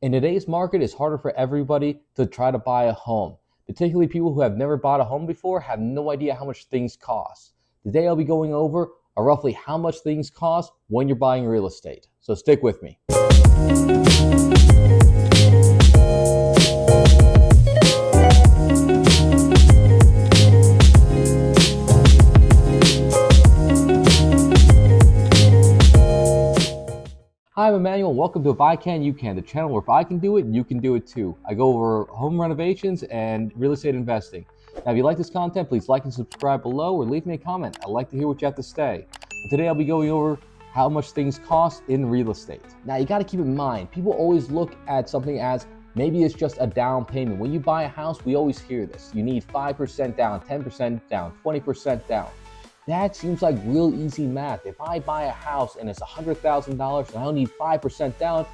In today's market, it's harder for everybody to try to buy a home. Particularly people who have never bought a home before have no idea how much things cost. Today I'll be going over roughly how much things cost when you're buying real estate. So stick with me. Hi, I'm Emmanuel, and welcome to If I Can, You Can, the channel where if I can do it, you can do it too. I go over home renovations and real estate investing. Now, if you like this content, please like and subscribe below or leave me a comment. I'd like to hear what you have to say. But today, I'll be going over how much things cost in real estate. Now, you got to keep in mind, people always look at something as maybe it's just a down payment. When you buy a house, we always hear this. You need 5% down, 10% down, 20% down. That seems like real easy math. If I buy a house and it's $100,000 and I only need 5% down,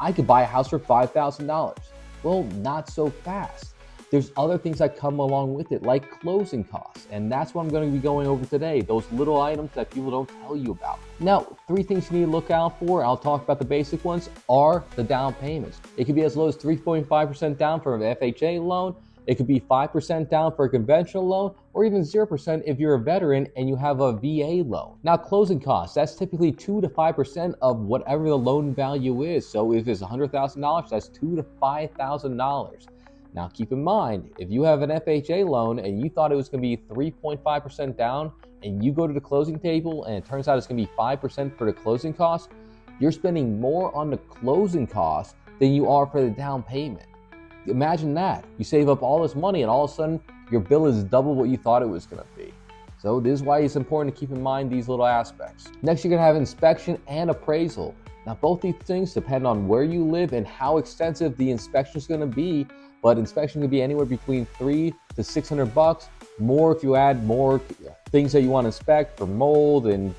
I could buy a house for $5,000. Well, not so fast. There's other things that come along with it, like closing costs. And that's what I'm going to be going over today, those little items that people don't tell you about. Now, 3 things you need to look out for, I'll talk about the basic ones, are the down payments. It could be as low as 3.5% down for an FHA loan. It could be 5% down for a conventional loan, or even 0% if you're a veteran and you have a VA loan. Now, closing costs, that's typically 2 to 5% of whatever the loan value is. So if it's $100,000, that's $2,000 to $5,000. Now, keep in mind, if you have an FHA loan and you thought it was going to be 3.5% down, and you go to the closing table and it turns out it's going to be 5% for the closing costs, you're spending more on the closing costs than you are for the down payment. Imagine that. You save up all this money and all of a sudden your bill is double what you thought it was going to be. So this is why it's important to keep in mind these little aspects. Next, you're going to have inspection and appraisal. Now, both these things depend on where you live and how extensive the inspection is going to be, but inspection could be anywhere between $300 to $600. More if you add more things that you want to inspect for mold and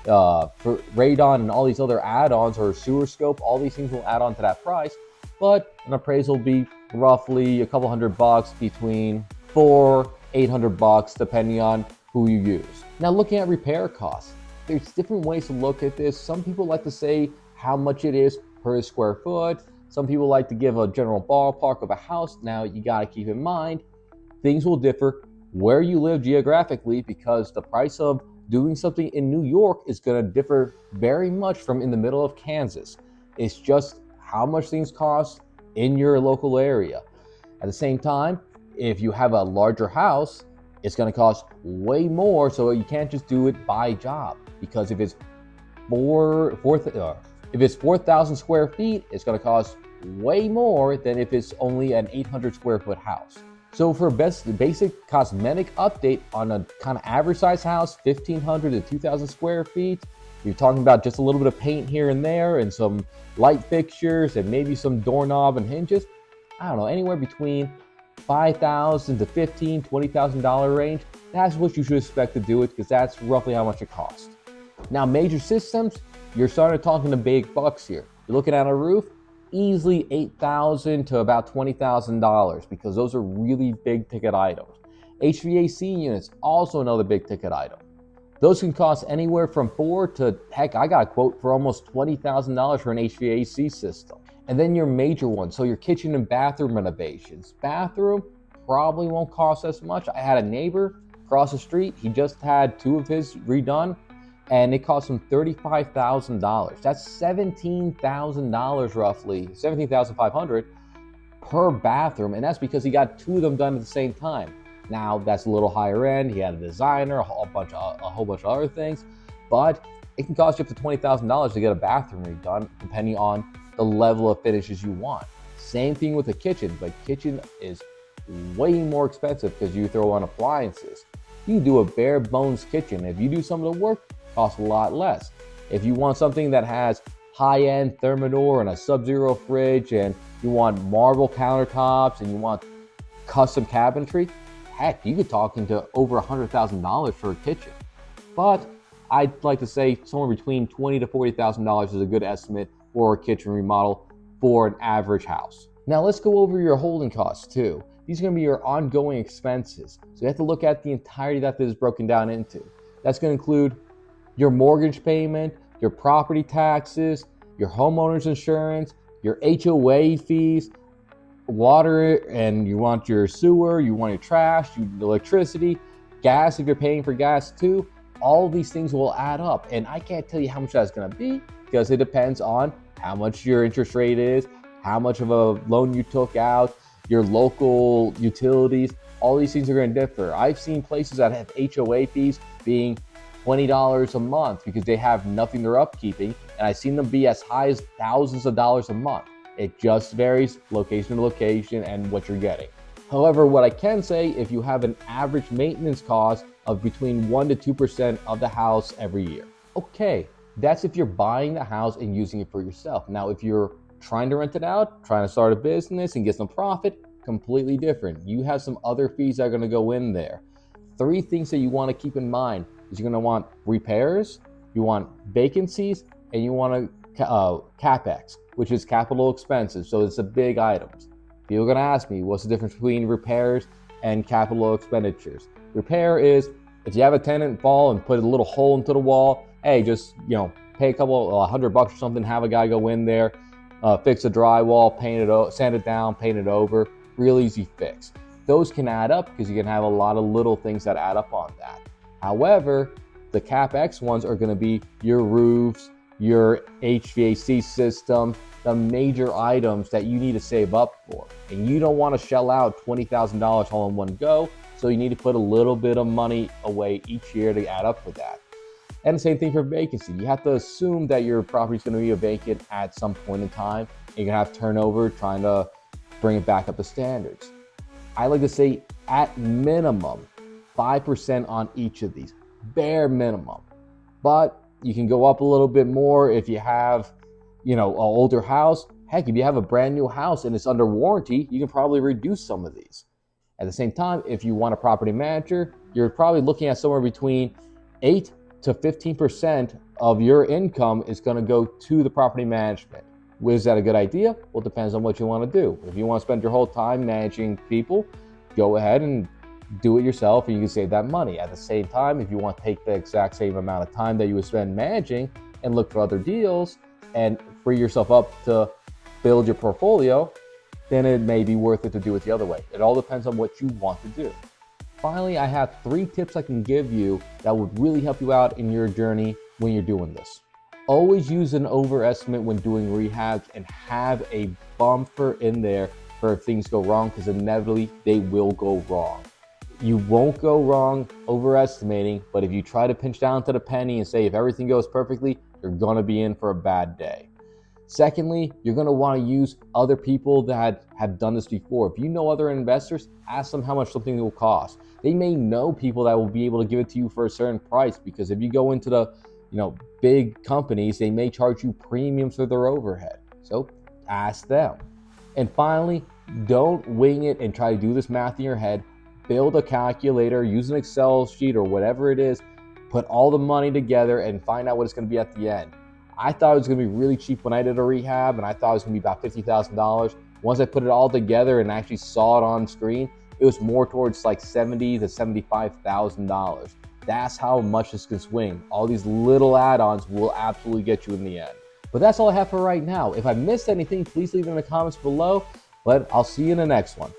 for radon and all these other add-ons, or sewer scope. All these things will add on to that price. But an appraisal will be roughly a couple $100, between $400-800 depending on who you use. Now, looking at repair costs, there's different ways to look at this. Some people like to say how much it is per square foot. Some people like to give a general ballpark of a house. Now, you got to keep in mind, things will differ where you live geographically, because the price of doing something in New York is going to differ very much from in the middle of Kansas. It's just how much things cost in your local area. At the same time, if you have a larger house, it's going to cost way more, so you can't just do it by job, because if it's 4,000 square feet, it's going to cost way more than if it's only an 800 square foot house. So for basic cosmetic update on a kind of average size house, 1,500 to 2,000 square feet, you're talking about just a little bit of paint here and there and some light fixtures and maybe some doorknob and hinges. I don't know, anywhere between $5,000 to $15,000, $20,000 range. That's what you should expect to do it, because that's roughly how much it costs. Now, major systems, you're starting to talking the big bucks here. You're looking at a roof, easily $8,000 to about $20,000, because those are really big ticket items. HVAC units, also another big ticket item. Those can cost anywhere from $4,000 to, heck, I got a quote for almost $20,000 for an HVAC system. And then your major ones, so your kitchen and bathroom renovations. Bathroom probably won't cost as much. I had a neighbor across the street. He just had 2 of his redone, and it cost him $35,000. That's $17,000 roughly, $17,500 per bathroom, and that's because he got 2 of them done at the same time. Now, that's a little higher end. He had a designer, a whole bunch of other things, but it can cost you up to $20,000 to get a bathroom redone, depending on the level of finishes you want. Same thing with the kitchen, but kitchen is way more expensive because you throw on appliances. You can do a bare bones kitchen. If you do some of the work, it costs a lot less. If you want something that has high-end Thermador and a Sub-Zero fridge, and you want marble countertops and you want custom cabinetry, heck, you could talk into over $100,000 for a kitchen. But I'd like to say somewhere between $20,000 to $40,000 is a good estimate for a kitchen remodel for an average house. Now let's go over your holding costs too. These are going to be your ongoing expenses. So you have to look at the entirety that this is broken down into. That's going to include your mortgage payment, your property taxes, your homeowner's insurance, your HOA fees, water, and you want your sewer, you want your trash, your electricity, gas if you're paying for gas too. All these things will add up, and I can't tell you how much that's going to be because it depends on how much your interest rate is, how much of a loan you took out, your local utilities. All these things are going to differ. I've seen places that have HOA fees being $20 a month because they have nothing they're upkeeping, and I've seen them be as high as thousands of dollars a month. It just varies location to location and what you're getting. However, what I can say, if you have an average maintenance cost of between 1% to 2% of the house every year. Okay, that's if you're buying the house and using it for yourself. Now, if you're trying to rent it out, trying to start a business and get some profit, completely different. You have some other fees that are going to go in there. 3 things that you want to keep in mind is you're going to want repairs, you want vacancies, and you want CapEx, which is capital expenses. So it's the big items. People are going to ask me, what's the difference between repairs and capital expenditures? Repair is if you have a tenant fall and put a little hole into the wall, hey, just pay a couple $100 or something, have a guy go in there, fix the drywall, paint it, sand it down, paint it over. Real easy fix. Those can add up because you can have a lot of little things that add up on that. However, the CapEx ones are going to be your roofs, your HVAC system, the major items that you need to save up for. And you don't want to shell out $20,000 all in one go, so you need to put a little bit of money away each year to add up for that. And the same thing for vacancy. You have to assume that your property is going to be vacant at some point in time. You're going to have turnover trying to bring it back up to standards. I like to say at minimum 5% on each of these, bare minimum. But you can go up a little bit more if you have, an older house. Heck, if you have a brand new house and it's under warranty, you can probably reduce some of these. At the same time, if you want a property manager, you're probably looking at somewhere between 8 to 15% of your income is going to go to the property management. Is that a good idea? Well, it depends on what you want to do. If you want to spend your whole time managing people, go ahead and do it yourself, and you can save that money. At the same time, if you want to take the exact same amount of time that you would spend managing and look for other deals and free yourself up to build your portfolio, then it may be worth it to do it the other way. It all depends on what you want to do. Finally, I have 3 tips I can give you that would really help you out in your journey when you're doing this. Always use an overestimate when doing rehabs and have a bumper in there for if things go wrong, because inevitably they will go wrong. You won't go wrong overestimating, but if you try to pinch down to the penny and say if everything goes perfectly, you're going to be in for a bad day. Secondly, you're going to want to use other people that have done this before. If you know other investors, ask them how much something will cost. They may know people that will be able to give it to you for a certain price, because if you go into the big companies, they may charge you premiums for their overhead. So ask them. And finally, don't wing it and try to do this math in your head. Build a calculator, use an Excel sheet or whatever it is, put all the money together and find out what it's going to be at the end. I thought it was going to be really cheap when I did a rehab, and I thought it was going to be about $50,000. Once I put it all together and actually saw it on screen, it was more towards like $70,000 to $75,000. That's how much this can swing. All these little add-ons will absolutely get you in the end. But that's all I have for right now. If I missed anything, please leave it in the comments below, but I'll see you in the next one.